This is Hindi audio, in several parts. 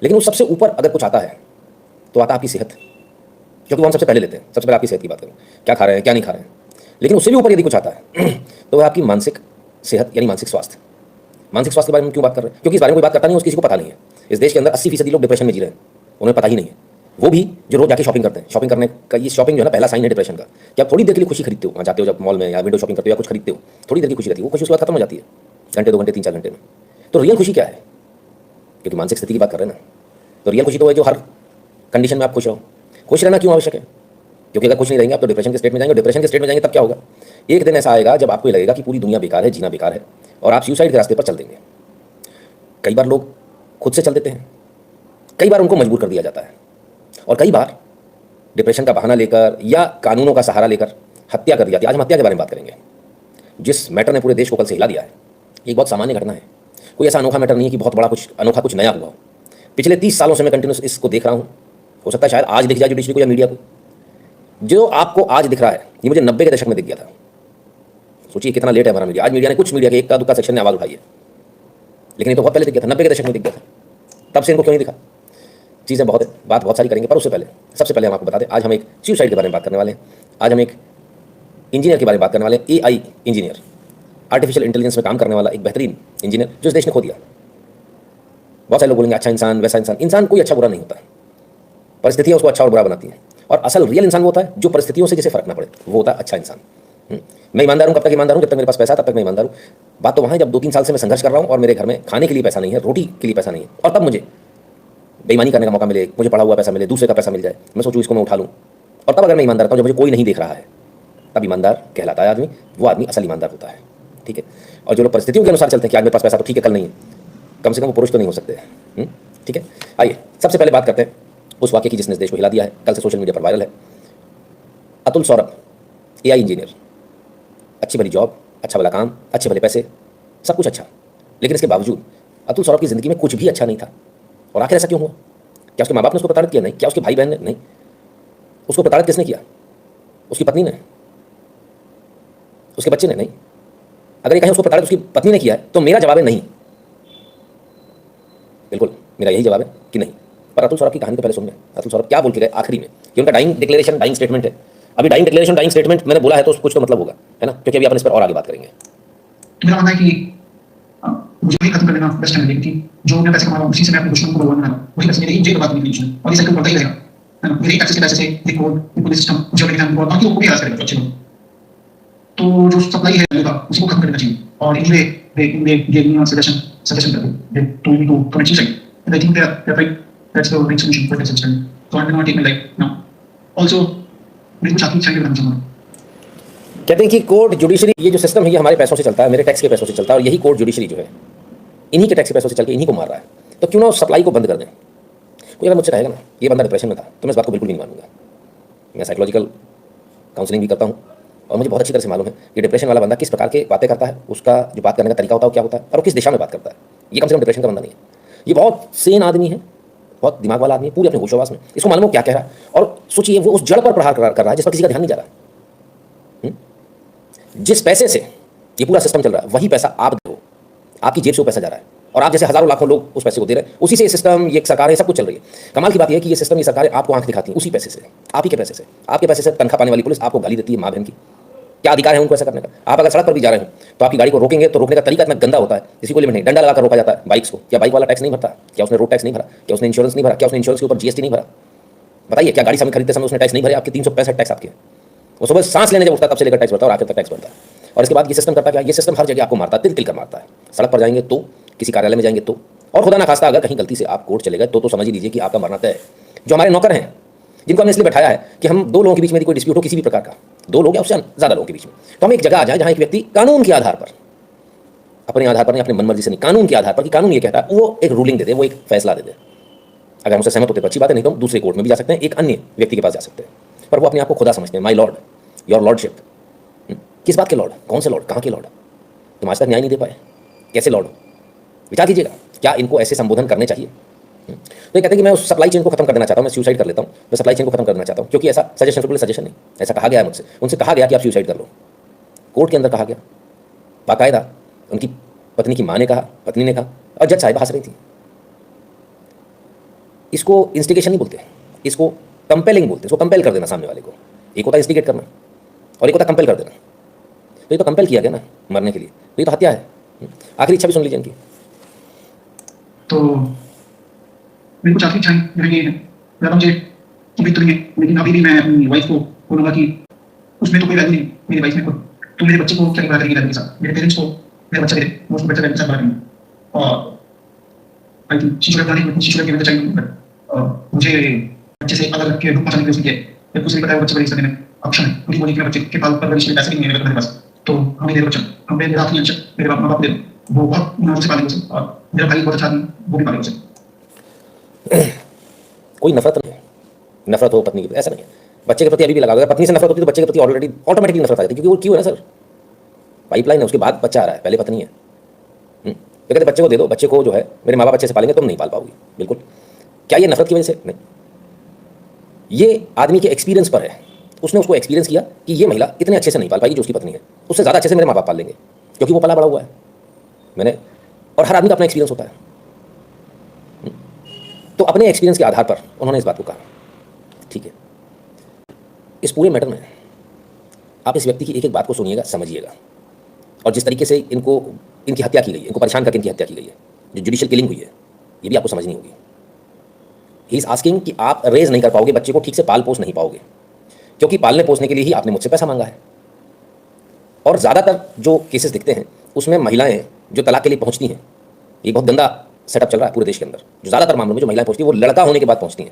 लेकिन उस सबसे ऊपर अगर कुछ आता है तो आता आपकी सेहत, क्योंकि वो हम सबसे पहले लेते हैं। सबसे पहले आपकी सेहत की बात करें, क्या खा रहे हैं क्या नहीं खा रहे हैं। लेकिन उससे भी ऊपर यदि कुछ आता है तो वह आपकी मानसिक सेहत यानी मानसिक स्वास्थ्य। मानसिक स्वास्थ्य के बारे में क्यों बात कर रहे हैं? क्योंकि इस बारे में कोई बात करता नहीं है, उसको किसी को पता नहीं है। इस देश के अंदर 80% लोग डिप्रेशन में जी रहे हैं, उन्हें पता ही नहीं है। वो भी जो रोज जाके शॉपिंग करते हैं। शॉपिंग करने का ये शॉपिंग जो है ना, पहला साइन है डिप्रेशन का। कि आप थोड़ी देर के लिए खुशी खरीदते हो, वहाँ जाते हो जब मॉल में या विंडो शॉपिंग करते हो या कुछ खरीदते हो, थोड़ी देर की खुशी रहती है, वो खुशी उसके बाद खत्म हो जाती है, घंटे 2 घंटे 3 4 घंटे में। तो रियल खुशी क्या है? क्योंकि मानसिक स्थिति की बात कर रहे हैं ना, तो रियल खुशी तो है जो हर कंडीशन में आप खुश रहो। खुश रहना क्यों आवश्यक है? क्योंकि अगर खुश नहीं रहेंगे आप तो डिप्रेशन के स्टेट में जाएंगे। डिप्रेशन के स्टेट में जाएंगे तब क्या होगा? एक दिन ऐसा आएगा जब आपको लगेगा कि पूरी दुनिया बेकार है, जीना बेकार है, और आप सुसाइड के रास्ते पर चल देंगे। कई बार लोग खुद से चल देते हैं, कई बार उनको मजबूर कर दिया जाता है, और कई बार डिप्रेशन का बहाना लेकर या कानूनों का सहारा लेकर हत्या कर दी जाती है। आज हम हत्या के बारे में बात करेंगे, जिस मैटर ने पूरे देश को कल से हिला दिया है। एक बहुत सामान्य घटना है, कोई ऐसा अनोखा मैटर नहीं है कि बहुत बड़ा कुछ अनोखा कुछ नया हुआ हो। पिछले 30 सालों से मैं कंटिन्यूस इसको देख रहा हूँ। हो सकता है शायद आज दिख जाए जुडिशरी को या मीडिया को। जो आपको आज दिख रहा है ये मुझे 90 के दशक में दिख गया था। सोचिए कितना लेट है हमारा मीडिया। आज मीडिया ने, कुछ मीडिया के एक का दुक्का सेक्शन ने आवाज़ उठाई है, लेकिन ये तो बहुत पहले दिख गया था, 90 के दशक में दिख गया था। तब से इनको क्यों नहीं दिखा? चीज़ें बहुत है, बात बहुत सारी करेंगे, पर उससे पहले सबसे पहले हम आपको बता दें, आज हम एक सुसाइड के बारे में बात करने वाले हैं। आज हम एक इंजीनियर के बारे में बात करने वाले हैं। AI इंजीनियर, आर्टिफिशियल इंटेलिजेंस में काम करने वाला एक बेहतरीन इंजीनियर जो इस देश ने खो दिया। बहुत सारे लोग बोलेंगे अच्छा इंसान वैसा इंसान। इंसान कोई अच्छा बुरा नहीं होता, परिस्थितियाँ उसको अच्छा और बुरा बनाती हैं। और असल रियल इंसान वो होता है जो परिस्थितियों से जिसे फर्क ना पड़े, वो होता है अच्छा इंसान। मैं ईमानदार हूँ, कब तक ईमानदार हूँ? जब तक मेरे पास पैसा है तब तक मैं ईमानदार हूँ। बात तो वहाँ है जब 2-3 साल से मैं संघर्ष कर रहा हूँ और मेरे घर में खाने के लिए पैसा नहीं है, रोटी के लिए पैसा नहीं है, और तब मुझे बेईमानी करने का मौका मिले, मुझे पड़ा हुआ पैसा मिले, दूसरे का पैसा मिल जाए, मैं सोचूँ इसको मैं उठा लूँ। और तब अगर मैं ईमानदार रहता हूँ जब मुझे कोई नहीं देख रहा है, तब ईमानदार कहलाता है आदमी। वो आदमी असल ईमानदार होता है, ठीक है। और जो लोग परिस्थितियों के अनुसार चलते हैं कि आज मेरे पास पैसा तो ठीक है, कल नहीं है, कम से कम वो पुरुष तो नहीं हो सकते, ठीक है। आइए सबसे पहले बात करते हैं उस वाक्य की जिसने इस देश को हिला दिया है, कल से सोशल मीडिया पर वायरल है। अतुल सौरभ, AI इंजीनियर, अच्छी भली जॉब, अच्छा भला काम, अच्छे भले पैसे, सब कुछ अच्छा। लेकिन इसके बावजूद अतुल सौरभ की ज़िंदगी में कुछ भी अच्छा नहीं था। और आखिर ऐसा क्यों हुआ? क्या उसके माँ बाप ने उसको प्रताड़ित किया? नहीं। क्या उसके भाई बहन ने? नहीं। उसको प्रताड़ित किसने किया? उसकी पत्नी ने? उसके बच्चे ने? नहीं। अगर ये कहें उसको प्रताड़ित उसकी पत्नी ने किया है तो मेरा जवाब है नहीं, बिल्कुल मेरा यही जवाब है कि नहीं। पर अतुल सौरभ की कहानी तो पहले सुनिए। अतुल सौरभ क्या बोल के गए आखिरी में, कि उनका डाइंग डिक्लेरेशन, डाइंग स्टेटमेंट है। अभी डाइंग डिक्लेरेशन, डाइंग स्टेटमेंट मैंने बोला है तो कुछ तो मतलब होगा, है ना? क्योंकि अभी अपन इस पर और आगे बात करेंगे। तो मेरा मानना है कि मुझे भी खत्म कर देना बेस्ट है, क्योंकि जो मैं पैसे कमा रहा हूँ उसी से मैं अपने दुश्मन को भगवान बना रहा हूँ। वही पैसे मेरी जेब बर्बाद नहीं है, और ये साइकिल बढ़ता ही रहेगा, है ना। मेरे एक्सेस के पैसे से एक कोड, एक पुलिस सिस्टम, जो मेरे फैमिली को, बाकी लोगों को भी हरास करेगा अच्छे लोग। तो जो सप्लाई है वैल्यू का, उसी को खत्म करना चाहिए। और anyway they gave me a suggestion that they told me to commit suicide, and I think they're right. That's the right solution for this suicide. So I'm gonna take my life now. Also, मेरे को छाती चाहिए बनाना चाहूँगा। कहते हैं कि कोर्ट जुडिशरी, ये जो सिस्टम है ये हमारे पैसों से चलता है, मेरे टैक्स के पैसों से चलता है, और यही कोर्ट जुडिशरी जो है इन्हीं के टैक्स के पैसों से चल के इन्हीं को मार रहा है। तो क्यों ना उस सप्लाई को बंद कर दें? कोई अगर मुझसे कहेगा ना ये बंदा डिप्रेशन में था, तो मैं इस बात को बिल्कुल भी नहीं मानूंगा। मैं साइकोलॉजिकल काउंसलिंग भी करता हूँ, और मुझे बहुत अच्छी तरह से मालूम है कि डिप्रेशन वाला बंदा किस प्रकार के बातें करता है, उसका जो बात करने का तरीका होता है वो क्या होता है, और वो किस दिशा में बात करता है। ये कम से कम डिप्रेशन का बंदा नहीं है। ये बहुत सेन आदमी है, बहुत दिमाग वाला आदमी है, पूरे अपने होशोवास में। इसको मालूम हो क्या कह रहा है, और सोचिए वो उस जड़ पर प्रहार कर रहा है जिस पर किसी का ध्यान नहीं जा रहा। जिस पैसे से ये पूरा सिस्टम चल रहा है वही पैसा आप दो, आपकी जेब से वो पैसा जा रहा है, और आप जैसे हजारों लाखों लोग उस पैसे को दे रहे हैं। उसी से ये सिस्टम, ये सरकारें, सब कुछ चल रही है। कमाल की बात यह है कि ये सिस्टम, ये सरकारें आपको आंख दिखाती हैं उसी पैसे से, आप ही के पैसे से। आपके पैसे से तनख्वाह पाने वाली पुलिस आपको गाली देती है माँ बहन की। क्या अधिकार है उनको ऐसा करने का? आप अगर सड़क पर भी जा रहे हैं तो आपकी गाड़ी को रोकेंगे तो रोकने का तरीका इतना गंदा होता है, किसी को लिमिट नहीं, डंडा लगाकर रोका जाता है बाइक्स को। क्या बाइक वाला टैक्स नहीं भरता? क्या उसने रोड टैक्स नहीं भरा? क्या उसने इंश्योरेंस नहीं भरा? क्या उसने इंश्योरेंस के ऊपर GST नहीं भरा? बताइए, क्या गाड़ी समय खरीदते समय उसने टैक्स नहीं भरे? आपके 365 टैक्स आपके। वो सुबह सांस लेने जब उठता तब से लेकर टैक्स भरता है और आखिर तक टैक्स भरता है। और इसके बाद ये सिस्टम करता क्या? ये सिस्टम हर जगह आपको मारता है, तिल तिल कर मारता है। सड़क पर जाएंगे तो, किसी कार्यालय में जाएंगे तो, और खुदा ना खास्ता अगर कहीं गलती से आप कोर्ट चले गए तो समझ ही लीजिए कि आपका मरना तय है। जो हमारे नौकर हैं, जिनको हमने इसलिए बैठाया है कि हम दो लोगों के बीच में कोई डिस्प्यूट हो किसी भी प्रकार का, दो लोग या उससे ज़्यादा लोगों के बीच में, तो हम एक जगह आ जाए जहाँ एक व्यक्ति कानून के आधार पर, अपने आधार पर नहीं, अपने मनमर्जी से नहीं, कानून के आधार पर, कि कानून ये कहता है, वो एक रूलिंग दे दे, वो एक फैसला दे दे। अगर हम उससे सहमत होते तो अच्छी बात है, नहीं तो हम दूसरे कोर्ट में भी जा सकते हैं, एक अन्य व्यक्ति के पास जा सकते हैं। पर वो अपने आप को खुदा समझते हैं, माई लॉर्ड, योर लॉर्डशिप। किस बात के लॉर्ड? कौन से लॉर्ड? कहाँ के लॉर्ड? तुम आज तक न्याय नहीं दे पाए, कैसे लॉर्ड? विचार कीजिएगा, क्या इनको ऐसे संबोधन करने चाहिए? तो ये कहते हैं कि मैं उस सप्लाई चेन को खत्म कर देना चाहता हूँ, मैं सुसाइड कर लेता हूँ, मैं सप्लाई चेन को खत्म करना चाहता हूँ। क्योंकि ऐसा सजेशन, बिल्कुल सजेशन नहीं, ऐसा कहा गया है मुझसे, उनसे कहा गया कि आप सुसाइड कर लो। कोर्ट के अंदर कहा गया, बाकायदा उनकी पत्नी की माँ ने कहा, पत्नी ने कहा, और जज साहिबा हंस रही थी। इसको इंस्टिगेशन नहीं बोलते, इसको कंपेलिंग बोलते हैं। इसको कंपेल कर देना सामने वाले को। एक होता है इंस्टिगेट करना और एक होता है कंपेल कर देना। तो ये तो कंपेल किया गया ना मरने के लिए, तो ये तो हत्या है। आखिरी इच्छा भी सुन लीजिए इनकी। तो मेरी कुछ आखिरी इच्छाएं मेरे लिए हैं। ज़्यादा मुझे उम्मीद तो नहीं है, लेकिन अभी भी मैं अपनी वाइफ को बोलूँगा कि उसमें तो कोई वैल्यू नहीं मेरी वाइफ में को। तो मेरे बच्चे को क्या बड़ा करेगी वैल्यू के साथ, मेरे पेरेंट्स को मेरा बच्चा दे दे, वो उसको बच्चा वैल्यू के साथ बड़ा करेंगे। और I think she should have done it, she should have given the child. मुझे बच्चे से अलग रख के दुख पहुंचाने की कोशिश की है। जब उसे पता है वो बच्चे बड़ी करने में अक्षम है, उन्हीं बोली कि मैं बच्चे के पाल परवरिश में पैसे नहीं है मेरे पास, तो हमें दे दो बच्चा, हमें मेरा आखिरी अंश मेरे बाप माँ बाप दे दो, वो बहुत नौकरी से पालेंगे उसे, और मेरा भाई बहुत अच्छा आदमी, वो भी पालेगा उसे। कोई नफरत नहीं है, नफरत हो पत्नी की, ऐसा नहीं है। बच्चे के प्रति अभी भी लगा, अगर पत्नी से नफरत होती तो बच्चे के प्रति ऑलरेडी ऑटोमेटिकली नफरत आ जाती, क्योंकि वो क्यों है ना सर, पाइपलाइन है, उसके बाद बच्चा आ रहा है, पहले पत्नी है। तो कहते बच्चे को दे दो, बच्चे को जो है मेरे माँ बाप अच्छे से पालेंगे, तुम नहीं पाल पाओगी। बिल्कुल। क्या ये नफरत की वजह से? नहीं, ये आदमी के एक्सपीरियंस पर है। उसने उसको एक्सपीरियंस किया कि ये महिला इतने अच्छे से नहीं पाल पाएगी जो उसकी पत्नी है, उससे ज़्यादा अच्छे से मेरे माँ बाप पाल लेंगे, क्योंकि वो पला बड़ा हुआ है मैंने। और हर आदमी का अपना एक्सपीरियंस होता है। तो अपने एक्सपीरियंस के आधार पर उन्होंने इस बात को कहा। ठीक है, इस पूरे मैटर में आप इस व्यक्ति की एक एक बात को सुनिएगा, समझिएगा, और जिस तरीके से इनकी हत्या की गई है, इनको परेशान करके इनकी हत्या की गई है, जो जुडिशियल किलिंग हुई है, ये भी आपको समझनी होगी। ही इज आस्किंग कि आप रेज नहीं कर पाओगे, बच्चे को ठीक से पाल पोस नहीं पाओगे, क्योंकि पालने पोसने के लिए ही आपने मुझसे पैसा मांगा है। और ज़्यादातर जो केसेस दिखते हैं उसमें महिलाएं जो तलाक के लिए पहुंचती हैं, ये बहुत गंदा सेटअप चल रहा है पूरे देश के अंदर। जो ज़्यादातर मामलों में जो महिलाएं पहुंचती हैं वो लड़का होने के बाद पहुंचती हैं,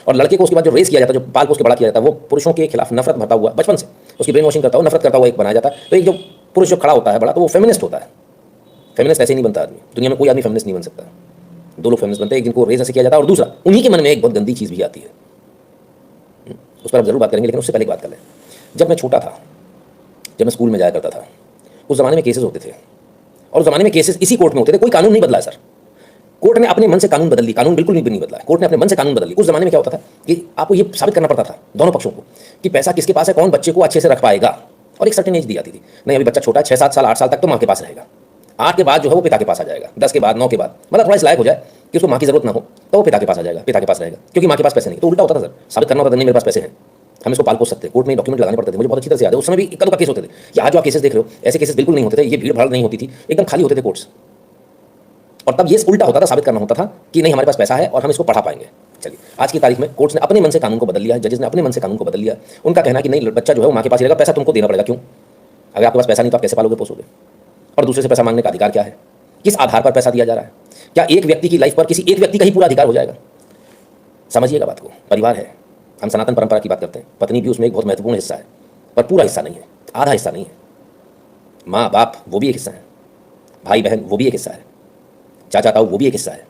और लड़के को उसके बाद जो रेस किया जाता है, जो पाल पोस के बड़ा किया जाता है, वो पुरुषों के खिलाफ नफरत भरता हुआ, बचपन से उसकी ब्रेन वॉशिंग करता हुआ, नफरत करता हुआ एक बनाया जाता है। तो एक जो पुरुष जो खड़ा होता है बड़ा, तो वो फेमिनिस्ट होता है। फेमिनिस्ट ऐसे नहीं बनता आदमी, दुनिया में कोई आदमी फेमिनिस्ट नहीं बन सकता। दो लोग फेमिनिस्ट बनते हैं, एक जिनको रेस ऐसे किया जाता है, और दूसरा उन्हीं के मन में एक बहुत गंदी चीज़ भी आती है, उस पर आप जरूर बात करेंगे, लेकिन उससे पहले बात कर लें। जब मैं छोटा था, जब मैं स्कूल में जाया करता था, उस ज़माने में केसेस होते थे, और उस ज़माने में केसेस इसी कोर्ट में होते थे। कोई कानून नहीं बदला है सर, कोर्ट ने अपने मन से कानून बदल ली, कानून बिल्कुल नहीं बदला है, कोर्ट ने अपने मन से कानून बदल ली। उस ज़माने में क्या होता था कि आपको ये साबित करना पड़ता था दोनों पक्षों को कि पैसा किसके पास है, कौन बच्चे को अच्छे से रख पाएगा, और एक सर्टेन एज दी जाती थी। नहीं, अभी बच्चा छोटा है, 6-7 साल 8 साल तक तो माँ के पास रहेगा, 8 के बाद जो है वो पिता के पास आ जाएगा, 10 के बाद 9 के बाद, मतलब थोड़ा इस लायक हो जाए कि उसको माँ की जरूरत ना हो, तो वो पिता के पास आ जाएगा, पिता के पास रहेगा, क्योंकि माँ के पास पैसे नहीं। तो उल्टा होता था सर, साबित करना होता था नहीं मेरे पास पैसे हैं, हम इसको पाल पोस सकते हैं। कोर्ट में डॉक्यूमेंट लगाने पड़ते थे, मुझे बहुत अच्छी तरह से याद है। उस समय भी इक्का दुक्का केस होते थे। यहाँ जो आप केसेस देख रहे हो, ऐसे केसेस बिल्कुल नहीं होते थे, ये भीड़ भाड़ नहीं होती थी, एकदम खाली होते थे कोर्ट्स। और तब ये उल्टा होता था, साबित करना होता था कि नहीं हमारे पास पैसा है और हम इसको पढ़ा पाएंगे। चलिए, आज की तारीख में कोर्ट्स ने अपने मन से कानून को बदल लिया है, जजेस ने अपने मन से कानून को बदल लिया। उनका कहना है कि नहीं, बच्चा जो है वो माँ के पास रहेगा, पैसा तुमको देना पड़ेगा। क्यों? अगर आपके पास पैसा नहीं तो आप कैसे पालोगे पोसोगे? और दूसरे से पैसा मांगने का अधिकार क्या है? किस आधार पर पैसा दिया जा रहा है? क्या एक व्यक्ति की लाइफ पर किसी एक व्यक्ति का ही पूरा अधिकार हो जाएगा? समझिएगा बात को। परिवार है, हम सनातन परंपरा की बात करते हैं, पत्नी भी उसमें एक बहुत महत्वपूर्ण हिस्सा है, पर पूरा हिस्सा नहीं है, आधा हिस्सा नहीं है। माँ बाप वो भी एक हिस्सा है, भाई बहन वो भी एक हिस्सा है, चाचा ताऊ वो भी एक हिस्सा है,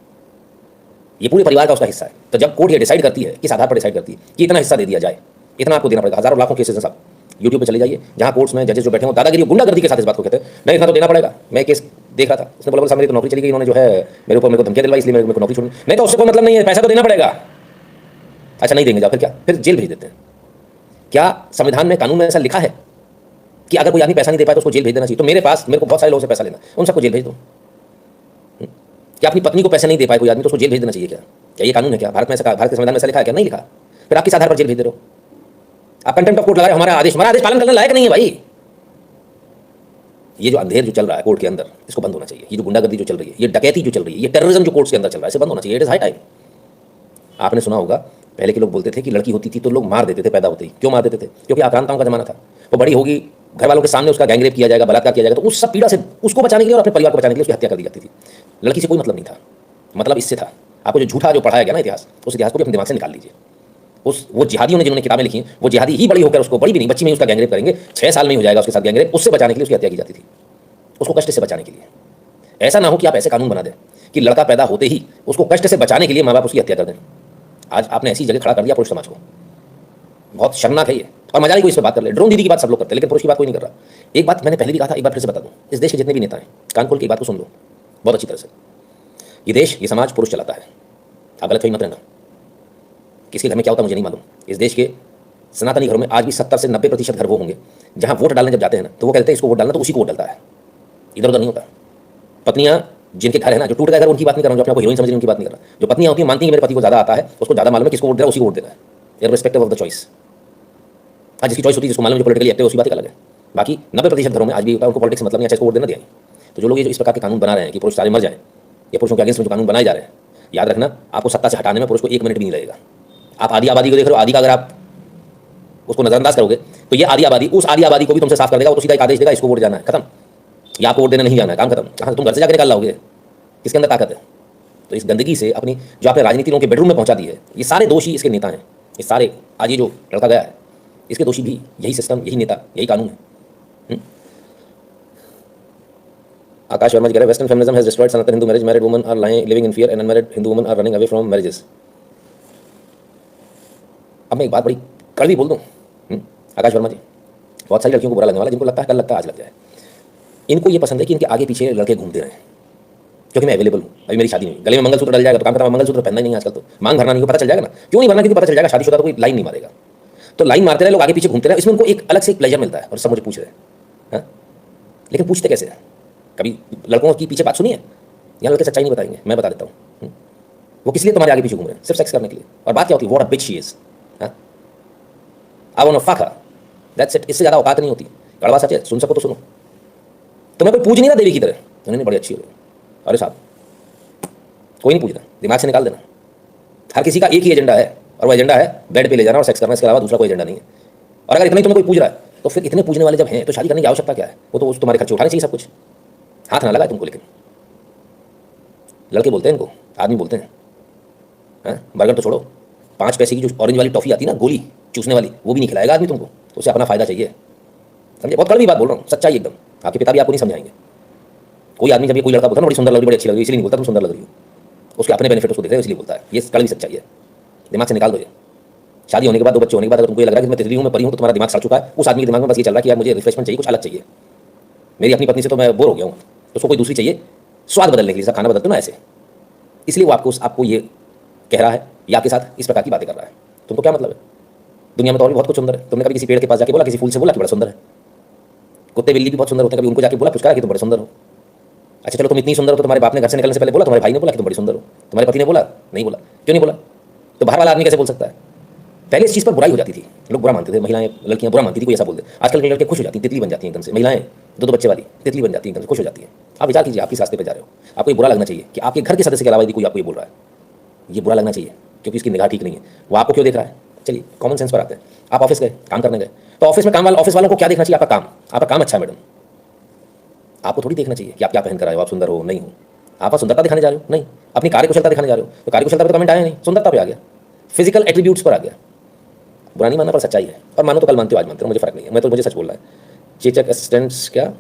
ये पूरे परिवार का उसका हिस्सा है। तो जब कोर्ट ये डिसाइड करती है, किस आधार पर डिसाइड करती है कि इतना हिस्सा दे दिया जाए, इतना आपको देना पड़ेगा। हजारों लाखों केसेस हैं साहब, यूट्यूब पे चले जाइए, जहाँ कोर्ट्स में जजेस जो बैठे हो दादागिरी गुंडागर्दी के साथ इस बात को कहते हैं, नहीं इतना तो देना पड़ेगा। मैं केस देख रहा था, उसने बोला साहब मेरी तो नौकरी चली गई, इन्होंने जो है मेरे को धमकियां दिलवाई, इसलिए मेरे को नौकरी छोड़नी। नहीं तो उससे कोई मतलब नहीं है, पैसा तो देना पड़ेगा। अच्छा नहीं देंगे, जाओ फिर क्या? फिर जेल भेज देते हैं। क्या संविधान में, कानून में ऐसा लिखा है कि अगर कोई आदमी पैसा नहीं दे पाए तो उसको जेल भेज देना चाहिए? तो मेरे को बहुत सारे लोगों से पैसा लेना, उन सबको जेल भेज दो। क्या अपनी पत्नी को पैसे नहीं दे पाए कोई आदमी तो उसको जेल भेज देना चाहिए? क्या ये कानून है? क्या भारत में ऐसा, भारत के संविधान में ऐसा लिखा है क्या? नहीं लिखा। फिर आप किस आधार पर जेल भेज दे रहे हो? आप कंटेम्प्ट ऑफ कोर्ट लगा रहे हो, हमारा आदेश पालन करने लायक नहीं है भाई। ये जो अंधेर जो चल रहा है कोर्ट के अंदर, इसको बंद होना चाहिए। ये जो गुंडागर्दी जो चल रही है, ये डकैती जो चल रही है, ये टेररिज्म जो कोर्ट्स के अंदर चल रहा है, इसे बंद होना चाहिए। It is high time. आपने सुना होगा पहले के लोग बोलते थे कि लड़की होती थी तो लोग मार देते थे पैदा होते ही। क्यों मार देते थे? क्योंकि आक्रांताओं का जमाना था। वो बड़ी होगी, घर वालों के सामने उसका गैंगरेप किया जाएगा, बलात्कार किया जाएगा, तो उस सब पीड़ा से उसको बचाने के लिए और अपने परिवार को बचाने के लिए उसकी हत्या कर दी जाती थी। लड़की से कोई मतलब नहीं था, मतलब इससे था। आपको जो झूठा जो पढ़ाया गया ना इतिहास, उस इतिहास को भी अपने दिमाग से निकाल लीजिए। वो जिहादियों ने जिन्होंने किताबें लिखी हैं, वो जिहादी ही बड़ी होकर उसको, बड़ी भी नहीं, बच्ची में उसका गैंगरेप करेंगे, 6 साल में ही हो जाएगा उसके साथ गैंगरेप। उससे बचाने के लिए उसकी हत्या की जाती थी, उसको कष्ट से बचाने के लिए। ऐसा ना हो कि आप ऐसे कानून बना दें कि लड़का पैदा होते ही उसको कष्ट से बचाने के लिए माँ बाप उसकी हत्या कर दें। आज आपने ऐसी जगह खड़ा कर दिया पुरुष समाज को, बहुत शर्मनाक है ये। और मजा नहीं कोई इस पर बात कर ले। ड्रोन दीदी की बात सब लोग करते हैं, लेकिन पुरुष की बात कोई नहीं कर रहा। एक बात मैंने पहले भी कहा था, एक बार फिर से बता दूं, इस देश के जितने भी नेता हैं, कान खोल के एक बात को सुन लो बहुत अच्छी तरह से। ये देश, ये समाज पुरुष चलाता है, आप गलत फहमी मत रहना। किसके घर में क्या होता है मुझे नहीं मालूम। इस देश के सनातनी घरों में आज भी 70 से 90% घर वो होंगे जहां वोट डालने जब जाते हैं ना, तो वो कहते हैं इसको वोट डालना, तो उसी को वोट डालता है, इधर उधर नहीं होता। पत्नियां जिनके घर है ना, जो टूट गए घर, उनकी बात नहीं कर रहा हूँ, जो अपने को हीरोइन समझ रही है उनकी बात नहीं कर रहा। जो पत्नियां होती हैं मानती हैं मेरे पति को ज़्यादा आता है, उसको ज़्यादा मालूम है किसको वोट देना है, उसी को वोट देना है, इररिस्पेक्टिव ऑफ द चॉइस। हाँ, जिसकी चॉइस होती है, जिसको मालूम है, जो पॉलिटिकली एक्टिव है, उसकी बात अलग है। बाकी 90% घरों में आज भी होता है, उनको पॉलिटिक्स मतलब नहीं, अच्छा इसको वोट देना दिया। तो जो लोग ये इस प्रकार के कानून बना रहे हैं कि पुरुष सारे मर जाएं, या पुरुषों के अगेंस्ट में जो कानून बनाए जा रहे हैं, याद रखना आपको सत्ता से हटाने में पुरुष को 1 मिनट भी नहीं लगेगा। आप आधी आबादी को देख रहे हो, आधी का अगर आप उसको नजरअंदाज करोगे तो ये आधी आबादी उस आधी आबादी को भी तुमसे साफ कर देगा, वो तो सीधा एक आदेश देगा इसको वोट जाना है, खत्म। या आपको वोट देना नहीं जाना है, काम खत्म। कहाँ तुम घर से जाकर निकाल लाओगे, किसके अंदर ताकत है? तो इस गंदगी से अपनी जो आपने राजनीति लोगों के बेडरूम में पहुंचा दी है, ये सारे दोषी इसके नेता हैं। ये सारे आज ये जो लड़का गया है इसके दोषी भी यही सिस्टम, यही नेता, यही कानून है। आकाश वर्मा जी कह रहे हैं western feminism has destroyed Sanatan Hindu marriage, married women are living in fear and unmarried Hindu women are running away from marriages. अब मैं एक बात बड़ी कड़वी बोल दूं, आकाश वर्मा जी, बहुत सारी लड़कियों को बुरा लगने वाला, जिनको लगता है कल लगता है आज लग जाए। इनको ये पसंद है कि इनके आगे पीछे लड़के घूमते रहे, क्योंकि मैं अवेलेबल हूँ। अभी मेरी शादी नहीं, गले में मंगलसूत्र डल जाएगा तो काम खत्म, मंगलसूत्र पहनना ही नहीं आजकल, तो मांग भरना नहीं, पता चल जाएगा ना। क्यों नहीं भरना? क्योंकि पता चल जाएगा शादीशुदा तो कोई लाइन नहीं मारेगा। तो लाइन मारते रहे लोग, आगे पीछे घूमते रहे, इसमें उनको एक अलग से एक प्लेजर मिलता है। और सब मुझे पूछ रहे हैं, लेकिन पूछते कैसे हैं? कभी लड़कों की पीछे बात सुनी है? यहाँ लड़के सच्चाई नहीं बताएंगे, मैं बता देता हूँ। वो किस लिए तुम्हारे आगे पीछे घूम रहे हैं? सिर्फ सेक्स करने के लिए। और बात क्या होती है? What a bitch she is, I want to fuck her, that's it. इससे ज़्यादा औकात नहीं होती। कड़वा सच है, सुन सको तो सुनो। तुम्हें कोई पूज नहीं रहा देवी की तरह, नहीं बड़ी अच्छी हो गई, अरे साहब कोई नहीं पूछ रहा, दिमाग से निकाल देना। हर किसी का एक ही एजेंडा है, और वो एजेंडा है बेड पे ले जाना और सेक्स करना, इसके अलावा दूसरा कोई एजेंडा नहीं है। और अगर इतना ही तुम्हें कोई पूछ रहा है तो फिर इतने पूछने वाले जब हैं तो शादी करने की आवश्यकता क्या है? वो तो तुम्हारे खर्चे उठाने चाहिए सब कुछ, हाथ ना लगाए तुमको। लेकिन लड़के बोलते हैं इनको, आदमी बोलते हैं बर्गर तो छोड़ो, 5 पैसे की जो ऑरेंज वाली टॉफी आती है ना, गोली चूसने वाली, वो भी नहीं खिलाएगा आदमी तुमको, उसे अपना फायदा चाहिए। समझे? बहुत कड़वी बात बोल रहा हूँ, सच्चाई एकदम। आपके पिता भी आपको नहीं समझाएंगे। कोई आदमी जब ये कोई लड़का बोलता है बड़ी सुंदर लग रही, बड़ी अच्छी लग रही, इसलिए नहीं बोलता तुम सुंदर लग रही हो, उसके अपने बेनिफिट उसको देख रहे हो इसलिए बोलता है। ये कड़वी सच्चाई है, दिमाग से निकाल दो ये। शादी होने के बाद, 2 बच्चे होने के बाद अगर तुमको ये लग रहा है कि मैं तितली हूँ, मैं परी हूँ, तो तुम्हारा दिमाग सड़ चुका है। उस आदमी के दिमाग में बस ये चल रहा है कि यार मुझे रिफ्रेशमेंट चाहिए, कुछ अलग चाहिए। मेरी अपनी पत्नी से तो मैं बोर हो गया हूँ, तो उसको कोई दूसरी चाहिए स्वाद बदलने के लिए, खाना बदलते ना ऐसे। इसलिए वो आपको ये कह रहा है या आपके साथ इस प्रकार की बातें कर रहा है। तुमको क्या मतलब है? दुनिया में तो और भी बहुत कुछ सुंदर है। तुमने कभी किसी पेड़ के पास जाके बोला, किसी फूल से बोला कि बड़ा सुंदर है? कुत्ते बिल्ली भी बहुत सुंदर होते हैं, कभी उनको जाके बोला, पुचकारा कि तुम बड़े सुंदर हो? अच्छा चलो, तुम इतनी सुंदर हो तो तुम्हारे बाप ने घर से निकलने से पहले बोला, तुम्हारे भाई ने बोला कि तुम बड़ी सुंदर हो? तुम्हारे पति ने बोला? नहीं बोला। क्यों नहीं बोला? तो बाहर वाला आदमी कैसे बोल सकता है? पहले इस चीज़ पर बुराई हो जाती थी, लोग बुरा मानते थे, महिलाएं लड़कियां बुरा मानती थी, कोई ऐसा बोल दे। आजकल लड़के खुश हो जाती हैं, तितली बन जाती हैं एकदम से। महिलाएं 2 बच्चे वाली तितली बन जाती हैं, एकदम से खुश हो जाती हैं। आप विचार कीजिए, आप किस रास्ते पर जा रहे हो? आपको ये बुरा लगना चाहिए कि आपके घर के सदस्य के अलावा यदि कोई आपको ये बोल रहा है, ये बुरा लगना चाहिए, क्योंकि इसकी निगाह ठीक नहीं है। वो आपको क्यों देख रहा है? चलिए कॉमन सेंस पर आते हैं। आप ऑफिस गए, काम करने गए, तो ऑफिस में ऑफिस वालों को क्या देखना चाहिए? आपका काम अच्छा है मैडम। आपको थोड़ी देखना चाहिए कि आप क्या पहन कर आए हो, आप सुंदर हो नहीं हो। आप सुंदरता दिखाने जा रहे हो? नहीं, अपनी कार्यकुशलता दिखाने जा रहे हो। तो कार्यकुशलता पर कमेंट आया नहीं, सुंदरता पे आ गया, फिजिकल एट्रीब्यूट्स पर आ गया। बुरा नहीं मानना, पर सच्चाई है। और मानो तो कल मानते हो, आज मानते हो, मुझे फर्क नहीं है। मुझे सच बोल रहा है। चेचक असिस्टेंट्स क्या